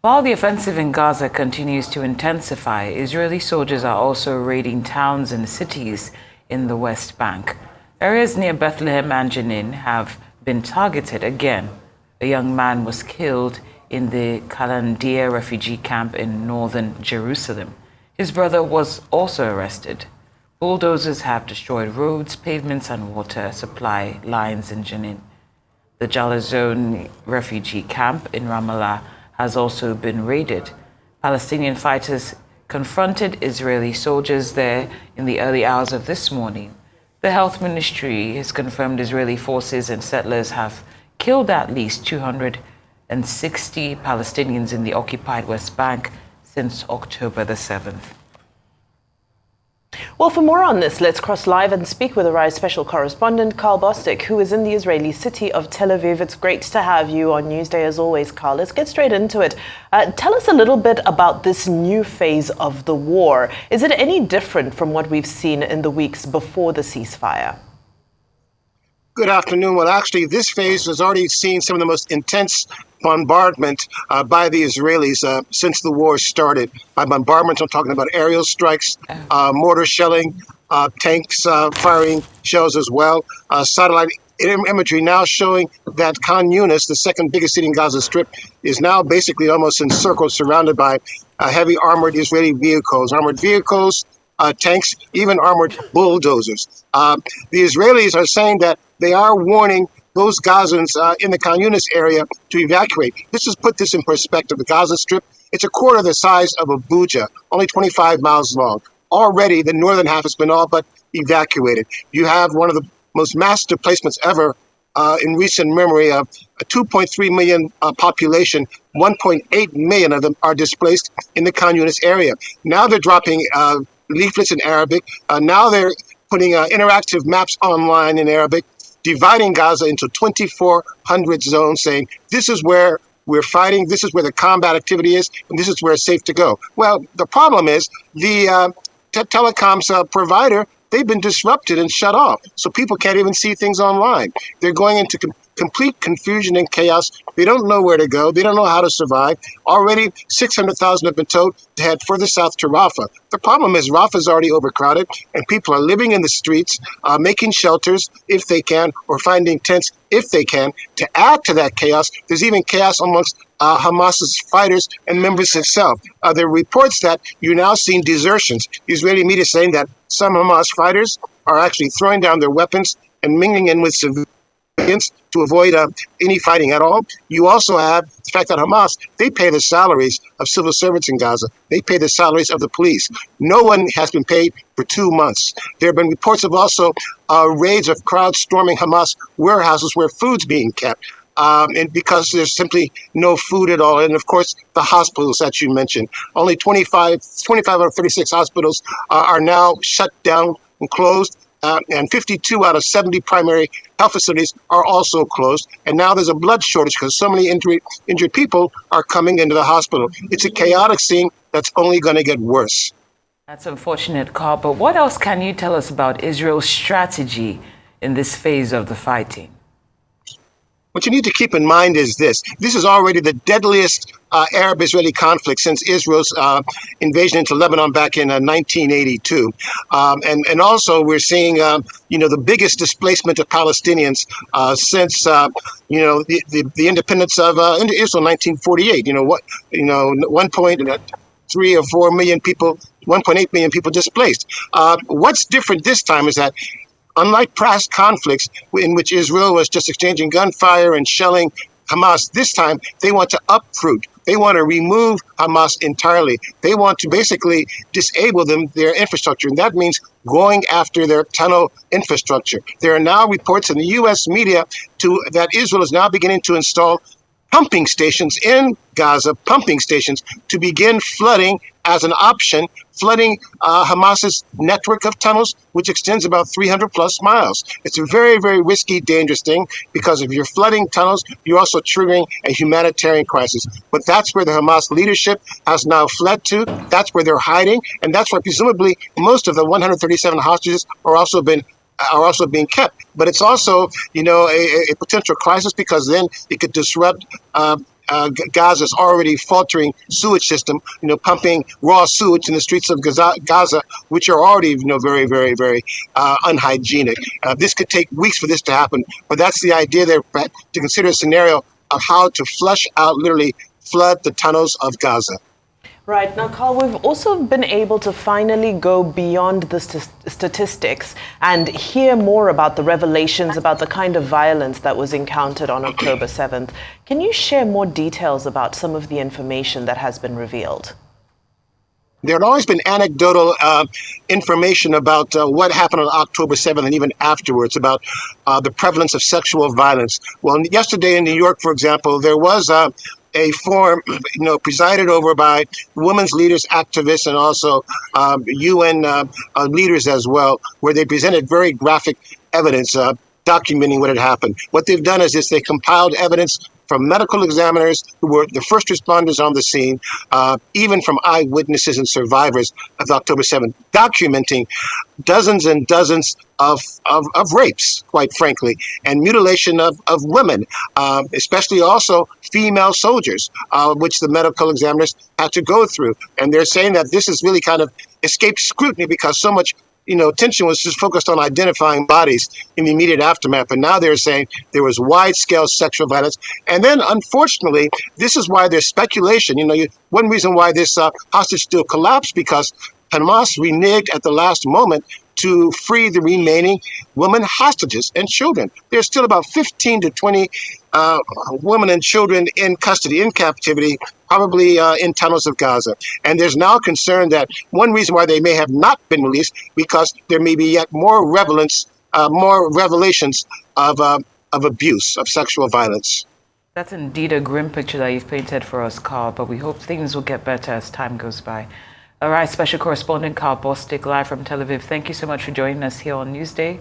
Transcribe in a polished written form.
While the offensive in Gaza continues to intensify, Israeli soldiers are also raiding towns and cities in the West Bank. Areas near Bethlehem and Jenin have been targeted again. A young man was killed in the Kalandia refugee camp in northern Jerusalem. His brother was also arrested. Bulldozers have destroyed roads, pavements, and water supply lines in Jenin. The Jalazon refugee camp in Ramallah has also been raided. Palestinian fighters confronted Israeli soldiers there in the early hours of this morning. The health ministry has confirmed Israeli forces and settlers have killed at least 260 Palestinians in the occupied West Bank since October the 7th. Well, for more on this, let's cross live and speak with Arise special correspondent Karl Bostic, who is in the Israeli city of Tel Aviv. It's great to have you on Newsday as always, Karl. Let's get straight into it. Tell us a little bit about this new phase of the war. Is it any different from what we've seen in the weeks before the ceasefire? Good afternoon. Well, actually, this phase has already seen some of the most intense bombardment by the Israelis since the war started. By bombardment, I'm talking about aerial strikes, mortar shelling, tanks firing shells as well, satellite imagery now showing that Khan Yunis, the second biggest city in Gaza Strip, is now basically almost encircled, surrounded by heavy armored Israeli vehicles, tanks, even armored bulldozers. The Israelis are saying that they are warning those Gazans in the Khan Yunis area to evacuate. Let's just put this in perspective. The Gaza Strip, it's a quarter the size of Abuja, only 25 miles long. Already, the northern half has been all but evacuated. You have one of the most mass displacements ever in recent memory of a 2.3 million population. 1.8 million of them are displaced in the Khan Yunis area. Now they're dropping leaflets in Arabic. Now they're putting interactive maps online in Arabic, dividing Gaza into 2,400 zones, saying this is where we're fighting, this is where the combat activity is, and this is where it's safe to go. Well, the problem is the telecoms provider, they've been disrupted and shut off, so people can't even see things online. They're going into complete confusion and chaos. They don't know where to go. They don't know how to survive. Already, 600,000 have been told to head further south to Rafah. The problem is Rafah is already overcrowded, and people are living in the streets, making shelters if they can, or finding tents if they can. To add to that chaos, there's even chaos amongst Hamas's fighters and members itself. There are reports that you're now seeing desertions. Israeli media saying that some Hamas fighters are actually throwing down their weapons and mingling in with civilians to avoid any fighting at all. You also have the fact that Hamas, they pay the salaries of civil servants in Gaza. They pay the salaries of the police. No one has been paid for 2 months. There have been reports of also raids of crowds storming Hamas warehouses where food's being kept. And because there's simply no food at all. And of course, the hospitals that you mentioned, only 25 out of 36 hospitals are now shut down and closed. And 52 out of 70 primary health facilities are also closed. And now there's a blood shortage because so many injured people are coming into the hospital. It's a chaotic scene that's only going to get worse. That's unfortunate, Karl. But what else can you tell us about Israel's strategy in this phase of the fighting? What you need to keep in mind is this. This is already the deadliest Arab-Israeli conflict since Israel's invasion into Lebanon back in 1982. And also we're seeing, the biggest displacement of Palestinians since, the independence of Israel in 1948. 1.3 or 4 million people, 1.8 million people displaced. What's different this time is that unlike past conflicts in which Israel was just exchanging gunfire and shelling Hamas, this time they want to uproot. They want to remove Hamas entirely. They want to basically disable their infrastructure, and that means going after their tunnel infrastructure. There are now reports in the U.S. media that Israel is now beginning to install pumping stations in Gaza, to begin flooding as an option, flooding Hamas's network of tunnels, which extends about 300 plus miles. It's a very, very risky, dangerous thing because if you're flooding tunnels, you're also triggering a humanitarian crisis. But that's where the Hamas leadership has now fled to. That's where they're hiding. And that's where presumably most of the 137 hostages are also being kept. But it's also, a potential crisis because then it could disrupt Gaza's already faltering sewage system, pumping raw sewage in the streets of Gaza, which are already, very, very, very unhygienic. This could take weeks for this to happen, but that's the idea there, Brett, to consider a scenario of how to flush out, literally flood the tunnels of Gaza. Right. Now, Karl, we've also been able to finally go beyond the statistics and hear more about the revelations about the kind of violence that was encountered on October 7th. Can you share more details about some of the information that has been revealed? There had always been anecdotal information about what happened on October 7th and even afterwards about the prevalence of sexual violence. Well, yesterday in New York, for example, there was a forum, presided over by women's leaders, activists, and also UN leaders as well, where they presented very graphic evidence documenting what had happened. What they've done is they compiled evidence from medical examiners who were the first responders on the scene, even from eyewitnesses and survivors of October 7th, documenting dozens and dozens of rapes, quite frankly, and mutilation of women, especially also female soldiers, which the medical examiners had to go through. And they're saying that this has really kind of escaped scrutiny because so much attention was just focused on identifying bodies in the immediate aftermath. But now they're saying there was wide-scale sexual violence. And then, unfortunately, this is why there's speculation. One reason why this hostage deal collapsed, because Hamas reneged at the last moment to free the remaining women hostages and children. There's still about 15 to 20 women and children in custody, in captivity, probably in tunnels of Gaza. And there's now concern that one reason why they may have not been released, because there may be yet more revelations of abuse, of sexual violence. That's indeed a grim picture that you've painted for us, Karl, but we hope things will get better as time goes by. All right, special correspondent Karl Bostic, live from Tel Aviv. Thank you so much for joining us here on Newsday.